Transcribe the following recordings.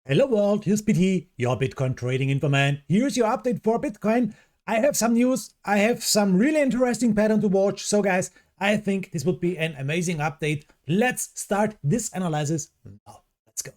Hello world, here's Biti, your Bitcoin trading info man. Here's your update for Bitcoin. I have some news, I have some really interesting pattern to watch. So guys, I think this would be an amazing update. Let's start this analysis now. Let's go.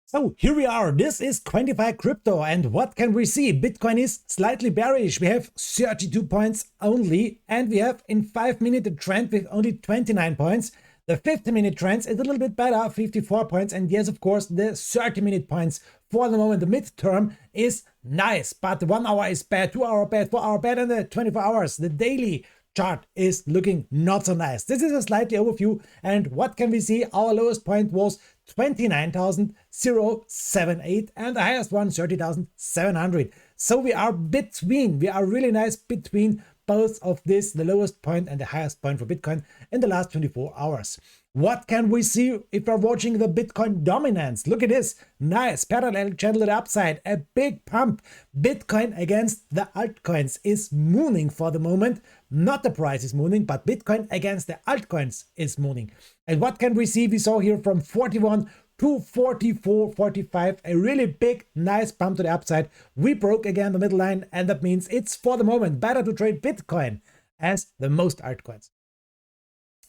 So here we are, this is Quantify Crypto, and what can we see? Bitcoin is slightly bearish, we have 32 points only, and we have in 5 minute a trend with only 29 points. The 50-minute trend is a little bit better, 54 points, and yes, of course, the 30-minute points for the moment, the midterm is nice, but the 1 hour is bad, 2 hour bad, 4 hour bad, and the 24 hours, the daily chart is looking not so nice. This is a slightly overview, and what can we see? Our lowest point was 29,078 and the highest one 30,700. So we are really nice between both of this, the lowest point and the highest point for Bitcoin in the last 24 hours. What can we see if we're watching the Bitcoin dominance? Look at this, nice parallel channel to the upside, a big pump. Bitcoin against the altcoins is mooning for the moment. Not the price is mooning, but Bitcoin against the altcoins is mooning. And what can we see? We saw here from 41 to 44, 45, a really big, nice pump to the upside. We broke again the middle line, and that means it's for the moment better to trade Bitcoin as the most altcoins.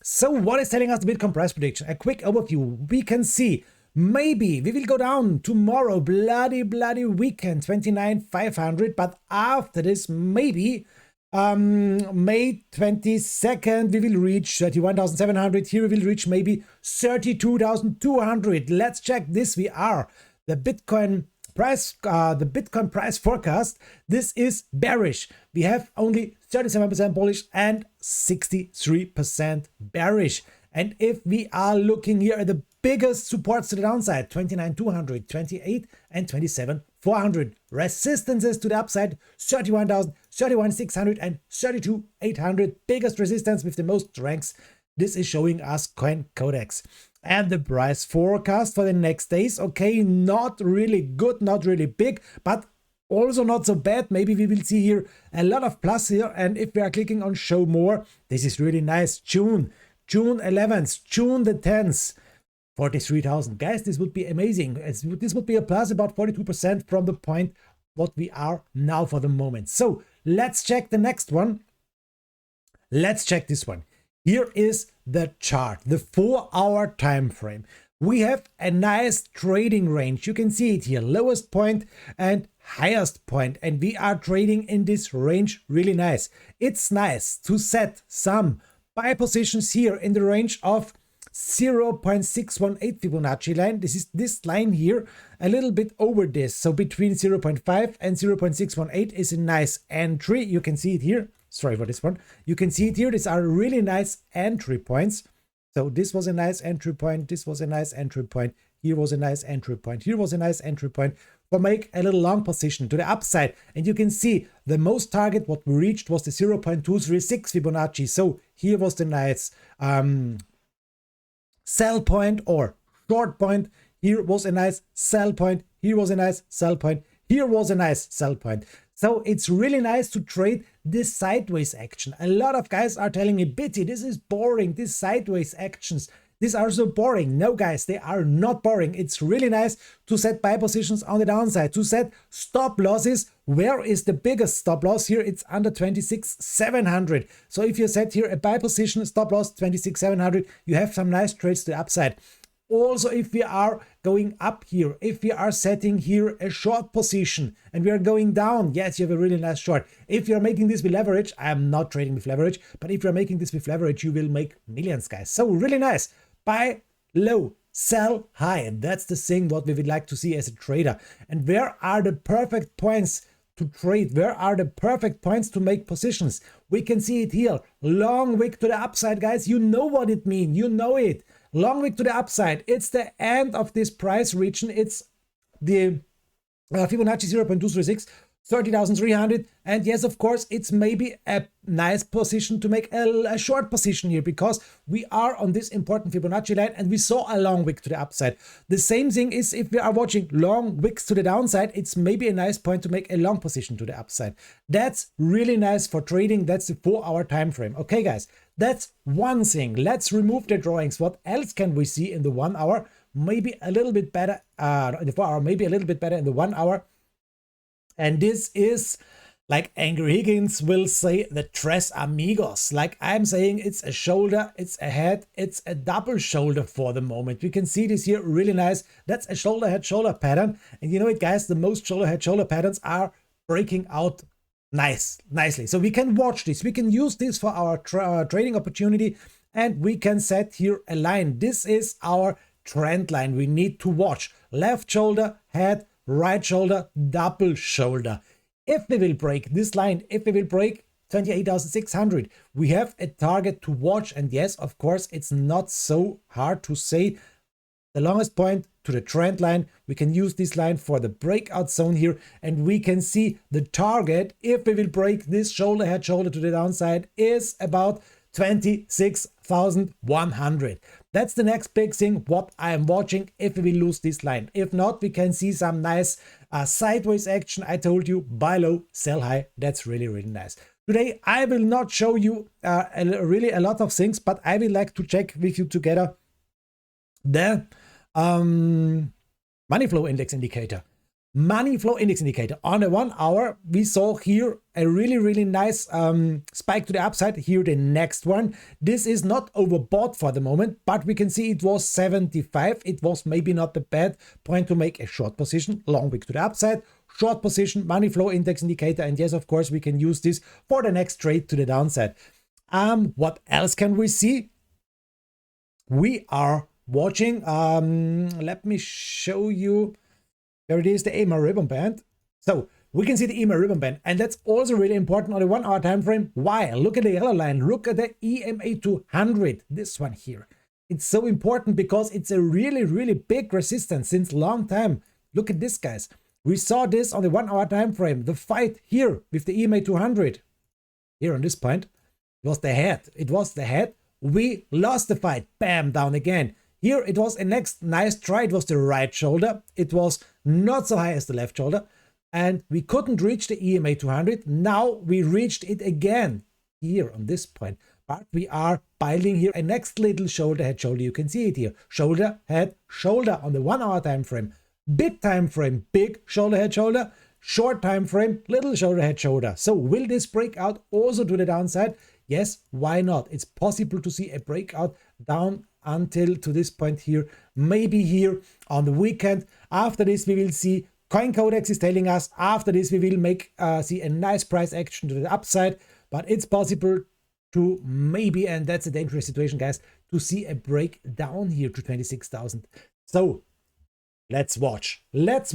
So what is telling us the Bitcoin price prediction? A quick overview. We can see maybe we will go down tomorrow, bloody weekend, 29,500, but after this, maybe May 22nd, we will reach 31,700. Here we will reach maybe 32,200. Let's check this. We are the Bitcoin price forecast. This is bearish. We have only 37% bullish and 63% bearish. And if we are looking here at the biggest supports to the downside, 29,200, 28 and 27,400. Resistances to the upside, 31,000, 31,600 and 32,800. Biggest resistance with the most strengths. This is showing us Coin Codex. And the price forecast for the next days, okay, not really good, not really big, but also not so bad. Maybe we will see here a lot of plus here. And if we are clicking on show more, this is really nice. June 11th, June the 10th, 43,000. Guys, this would be amazing. This would be a plus about 42% from the point what we are now for the moment. So let's check the next one. Let's check this one. Here is the chart, the 4-hour time frame. We have a nice trading range. You can see it here, lowest point and highest point, and we are trading in this range really nice. It's nice to set some buy positions here in the range of 0.618 Fibonacci line. This is this line here, a little bit over this. So between 0.5 and 0.618 is a nice entry. You can see it here. Sorry for this one. You can see it here. These are really nice entry points. So this was a nice entry point. This was a nice entry point. Here was a nice entry point. Here was a nice entry point. Or make a little long position to the upside. And you can see the most target what we reached was the 0.236 Fibonacci. So here was the nice sell point or short point. Here was a nice sell point. Here was a nice sell point. Here was a nice sell point. So it's really nice to trade this sideways action. A lot of guys are telling me, Biti, this is boring. These sideways actions, these are so boring. No, guys, they are not boring. It's really nice to set buy positions on the downside, to set stop losses. Where is the biggest stop loss here? It's under 26,700. So if you set here a buy position, stop loss 26,700, you have some nice trades to the upside. Also, if we are going up here, if we are setting here a short position and we are going down, yes, you have a really nice short. If you're making this with leverage, I am not trading with leverage, but if you're making this with leverage, you will make millions, guys. So really nice. Buy low, sell high. And that's the thing what we would like to see as a trader. And where are the perfect points to trade? Where are the perfect points to make positions? We can see it here. Long wick to the upside, guys. You know what it means. You know it. Long wick to the upside. It's the end of this price region. It's the Fibonacci 0.236. 30,300. And yes, of course, it's maybe a nice position to make a short position here, because we are on this important Fibonacci line and we saw a long wick to the upside. The same thing is if we are watching long wicks to the downside, it's maybe a nice point to make a long position to the upside. That's really nice for trading. That's the 4-hour time frame. Okay, guys, that's one thing. Let's remove the drawings. What else can we see in the 1 hour? Maybe a little bit better in the 4 hour, maybe a little bit better in the 1 hour. And this is, like Angry Higgins will say, the tres amigos. Like I'm saying, it's a shoulder, it's a head, it's a double shoulder for the moment. We can see this here really nice. That's a shoulder head shoulder pattern. And you know it, guys, the most shoulder head shoulder patterns are breaking out nicely. So we can watch this. We can use this for our trading opportunity, and we can set here a line. This is our trend line we need to watch. Left shoulder, head, right shoulder, double shoulder. If we will break this line, if we will break 28,600, we have a target to watch. And yes, of course, it's not so hard to say the longest point to the trend line. We can use this line for the breakout zone here, and we can see the target, if we will break this shoulder head shoulder to the downside, is about 26,100. That's the next big thing what I am watching if we will lose this line. If not, we can see some nice sideways action. I told you, buy low, sell high. That's really nice. Today I will not show you really a lot of things, but I will like to check with you together the money flow index indicator. Money flow index indicator on a 1 hour, we saw here a really nice spike to the upside. Here the next one, this is not overbought for the moment, but we can see it was 75. It was maybe not a bad point to make a short position. Long wick to the upside, short position, money flow index indicator. And yes, of course, we can use this for the next trade to the downside. What else can we see? We are watching, let me show you. There it is, the EMA ribbon band. So we can see the EMA ribbon band, and that's also really important on a 1 hour time frame. Why? Look at the yellow line. Look at the EMA 200. This one here. It's so important because it's a really big resistance since long time. Look at this, guys. We saw this on the 1 hour time frame. The fight here with the EMA 200. Here on this point, it was the head. It was the head. We lost the fight. Bam, down again. Here it was a next nice try. It was the right shoulder. It was not so high as the left shoulder, and we couldn't reach the EMA 200. Now we reached it again here on this point, but we are piling here a next little shoulder head shoulder. You can see it here, shoulder head shoulder on the 1 hour time frame. Big time frame, big shoulder head shoulder. Short time frame, little shoulder head shoulder. So will this break out also to the downside? Yes, why not? It's possible to see a breakout down until to this point here, maybe here on the weekend. After this, we will see Coin Codex is telling us, after this we will make see a nice price action to the upside, but it's possible to maybe, and that's a dangerous situation, guys, to see a break down here to 26,000. So let's watch, let's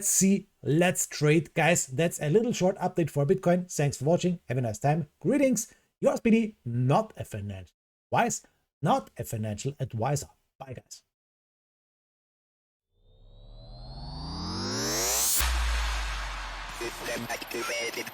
see, let's trade, guys. That's a little short update for Bitcoin. Thanks for watching. Have a nice time. Greetings. Yours, Biti, not a financial wise, not a financial advisor. Bye, guys. System activated.